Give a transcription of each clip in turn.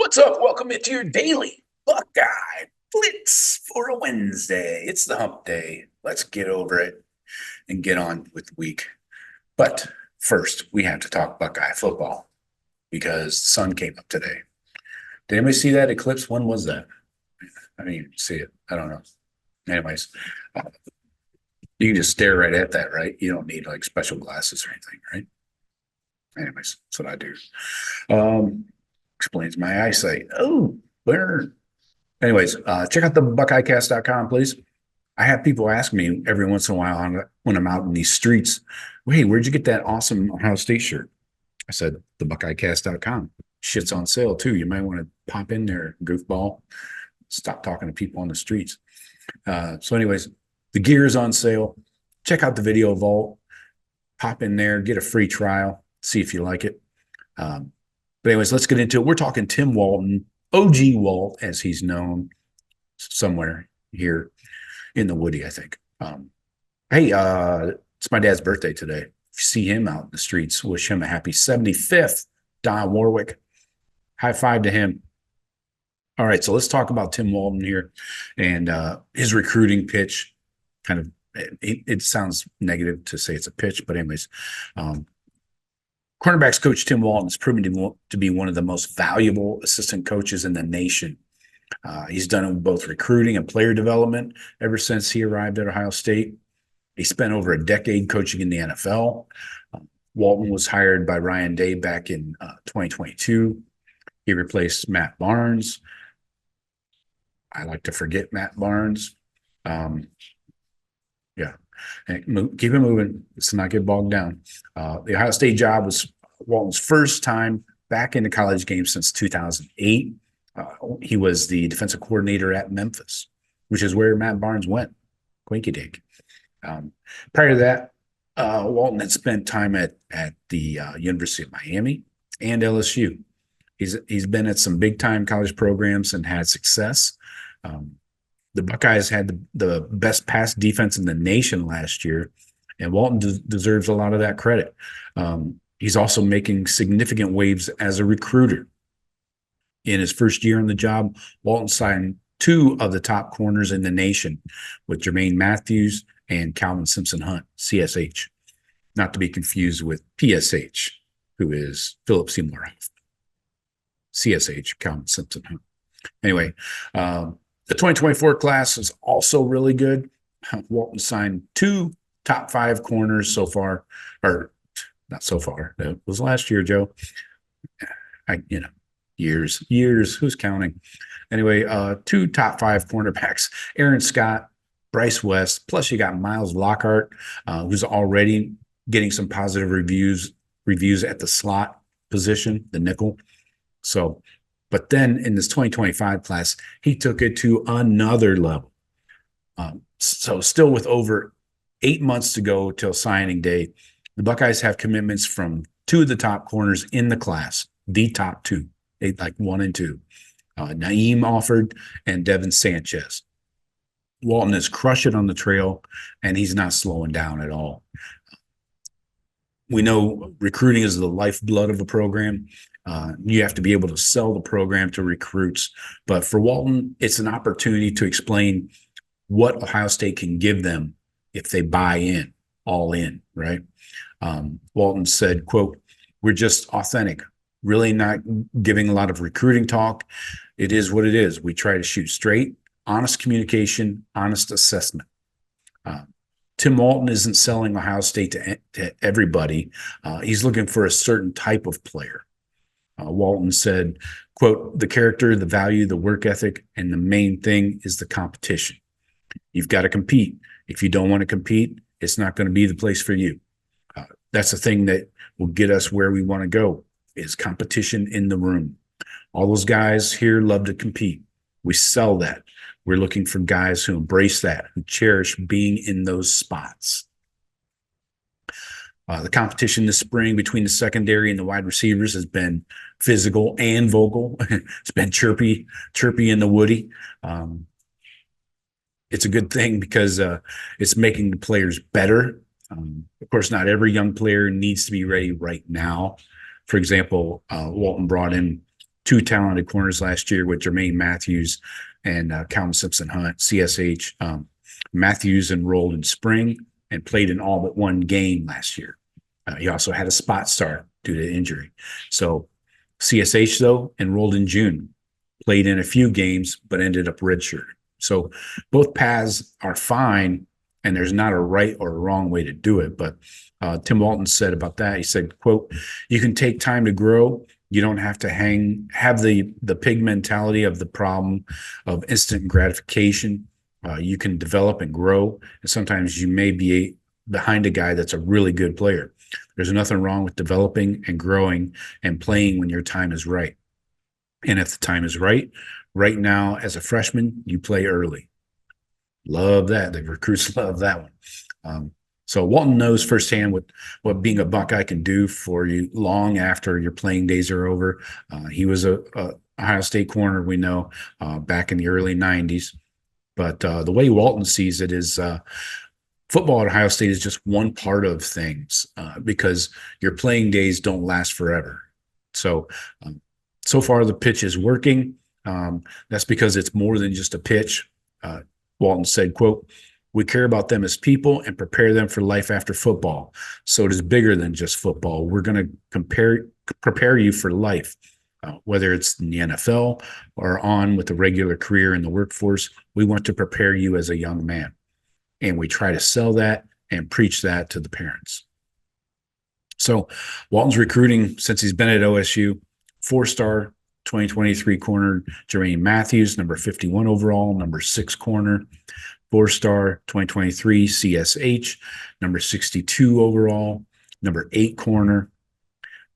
What's up? Welcome into your daily Buckeye Blitz for a Wednesday. It's the hump day. Let's get over it and get on with the week. But first, we have to talk Buckeye football because the sun came up today. Did anybody see that eclipse? When was that? I didn't even see it. I don't know. Anyways, you can just stare right at that, right? You don't need like special glasses or anything, right? Anyways, that's what I do. Explains my eyesight. Oh, burn. Anyways, check out the BuckeyeCast.com, please. I have people ask me every once in a while when I'm out in these streets, hey, where'd you get that awesome Ohio State shirt? I said, the BuckeyeCast.com. Shit's on sale, too. You might want to pop in there, goofball. Stop talking to people on the streets. So anyways, the gear is on sale. Check out the video vault. Pop in there, get a free trial, see if you like it. But anyways, let's get into it. We're talking Tim Walton, OG Walt, as he's known somewhere here in the Woody, I think. Hey, it's my dad's birthday today. If you see him out in the streets, wish him a happy 75th, Joe Warwick. High five to him. All right, so let's talk about Tim Walton here and his recruiting pitch. Kind of, it sounds negative to say it's a pitch, but anyways, Cornerbacks coach Tim Walton is proven to be one of the most valuable assistant coaches in the nation. He's done both recruiting and player development ever since he arrived at Ohio State. He spent over a decade coaching in the NFL. Walton was hired by Ryan Day back in 2022. He replaced Matt Barnes. I like to forget Matt Barnes. Yeah. And keep it moving. Let's not get bogged down. The Ohio State job was Walton's first time back in the college game since 2008. He was the defensive coordinator at Memphis, which is where Matt Barnes went. Quinky dink. Prior to that, Walton had spent time at the University of Miami and LSU. He's been at some big time college programs and had success. The Buckeyes had the best pass defense in the nation last year, and Walton deserves a lot of that credit. He's also making significant waves as a recruiter. In his first year on the job, Walton signed two of the top corners in the nation with Jermaine Mathews and Calvin Simpson-Hunt, CSH, not to be confused with PSH, who is Philip Seymour Hoffman. CSH, Calvin Simpson-Hunt. Anyway, the 2024 class is also really good. Walton signed two top 5 corners so far, or not so far. It was last year, Joe. Years. Who's counting? Anyway, 2 top 5 cornerbacks, Aaron Scott, Bryce West, plus you got Miles Lockhart, who's already getting some positive reviews at the slot position, the nickel. So, but then in this 2025 class, he took it to another level. So still with over 8 months to go till signing day, the Buckeyes have commitments from 2 of the top corners in the class, the top 2, like 1 and 2, Naeem Offord and Devin Sanchez. Walton is crushing on the trail, and he's not slowing down at all. We know recruiting is the lifeblood of a program. You have to be able to sell the program to recruits. But for Walton, it's an opportunity to explain what Ohio State can give them if they buy in, all in, right? Walton said, quote, "We're just authentic, really not giving a lot of recruiting talk. It is what it is. We try to shoot straight, honest communication, honest assessment." Tim Walton isn't selling Ohio State to everybody. He's looking for a certain type of player. Walton said, quote, "The character, the value, the work ethic, and the main thing is the competition. You've got to compete. If you don't want to compete, it's not going to be the place for you." That's the thing that will get us where we want to go, is competition in the room. All those guys here love to compete. We sell that. We're looking for guys who embrace that, who cherish being in those spots. The competition this spring between the secondary and the wide receivers has been physical and vocal. It's been chirpy in the Woody. It's a good thing because it's making the players better. Of course, not every young player needs to be ready right now. For example, Walton brought in two talented corners last year with Jermaine Mathews and Calvin Simpson-Hunt, CSH. Mathews enrolled in spring and played in all but one game last year. He also had a spot start due to injury. So CSH, though, enrolled in June, played in a few games, but ended up redshirted. So both paths are fine, and there's not a right or a wrong way to do it. But Tim Walton said about that, he said, quote, "You can take time to grow. You don't have to have the pig mentality of the problem of instant gratification. You can develop and grow. And sometimes you may be behind a guy that's a really good player. There's nothing wrong with developing and growing and playing when your time is right. And if the time is right now, as a freshman, you play early." Love that. The recruits love that one. So Walton knows firsthand what being a Buckeye can do for you long after your playing days are over. He was a Ohio State corner, we know, back in the early 90s. But the way Walton sees it is football at Ohio State is just one part of things because your playing days don't last forever. So so far the pitch is working. That's because it's more than just a pitch. Walton said, quote, "We care about them as people and prepare them for life after football. So it is bigger than just football. We're going to prepare you for life, whether it's in the NFL or on with a regular career in the workforce. We want to prepare you as a young man." And we try to sell that and preach that to the parents. So Walton's recruiting since he's been at OSU, 4-star 2023 corner Jermaine Mathews, number 51 overall, number 6 corner. 4-star 2023 CSH, number 62 overall, number 8 corner.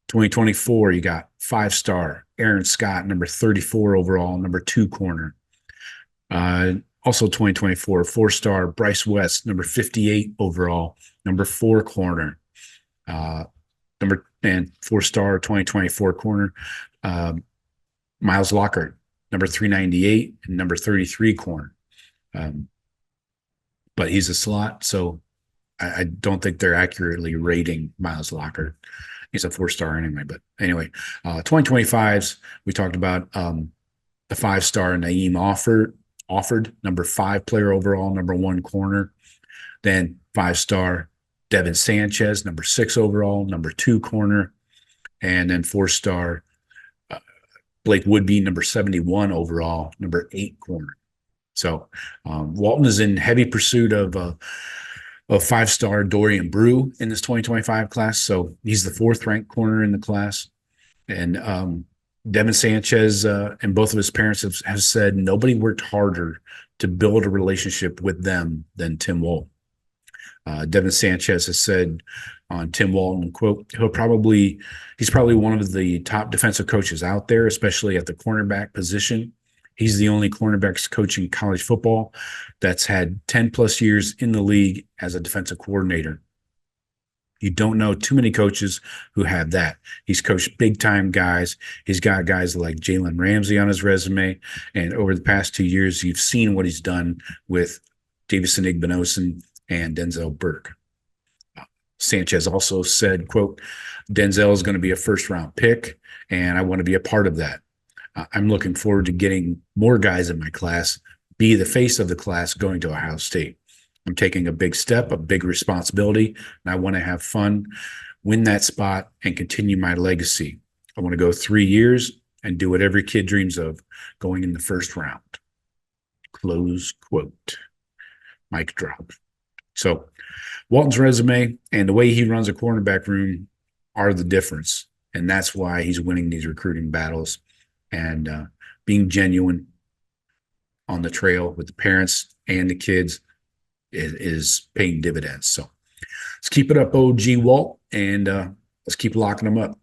2024, you got 5-star Aaron Scott, number 34 overall, number 2 corner. Also 2024, 4-star Bryce West, number 58 overall, number 4 corner. And 4-star 2024 corner, Miles Lockhart, number 398 and number 33 corner. But he's a slot, so I don't think they're accurately rating Miles Lockhart. He's a 4-star anyway. But anyway, 2025s, we talked about the 5-star Naeem Offord, number 5 player overall, number 1 corner. Then 5-star Devin Sanchez, number 6 overall, number 2 corner. And then 4-star Blake Woodby, number 71 overall, number 8 corner. So Walton is in heavy pursuit of 5-star Dorian Brew in this 2025 class. So he's the 4th ranked corner in the class. And Devin Sanchez and both of his parents have said nobody worked harder to build a relationship with them than Tim Walton. Devin Sanchez has said on Tim Walton, quote, he's probably one of the top defensive coaches out there, especially at the cornerback position. He's the only cornerbacks coaching college football that's had 10 plus years in the league as a defensive coordinator. You don't know too many coaches who have that. He's coached big time guys. He's got guys like Jalen Ramsey on his resume. And over the past 2 years, you've seen what he's done with Davison Igbinosun and Denzel Burke. Sanchez also said, quote, "Denzel is going to be a 1st-round pick, and I want to be a part of that. I'm looking forward to getting more guys in my class, be the face of the class going to Ohio State. I'm taking a big step, a big responsibility, and I want to have fun, win that spot, and continue my legacy. I want to go 3 years and do what every kid dreams of, going in the 1st round." Close quote. Mic drop. So Walton's resume and the way he runs a cornerback room are the difference. And that's why he's winning these recruiting battles and being genuine on the trail with the parents and the kids is paying dividends. So let's keep it up, OG Walt, and let's keep locking them up.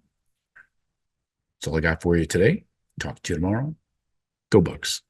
That's all I got for you today. Talk to you tomorrow. Go Bucks.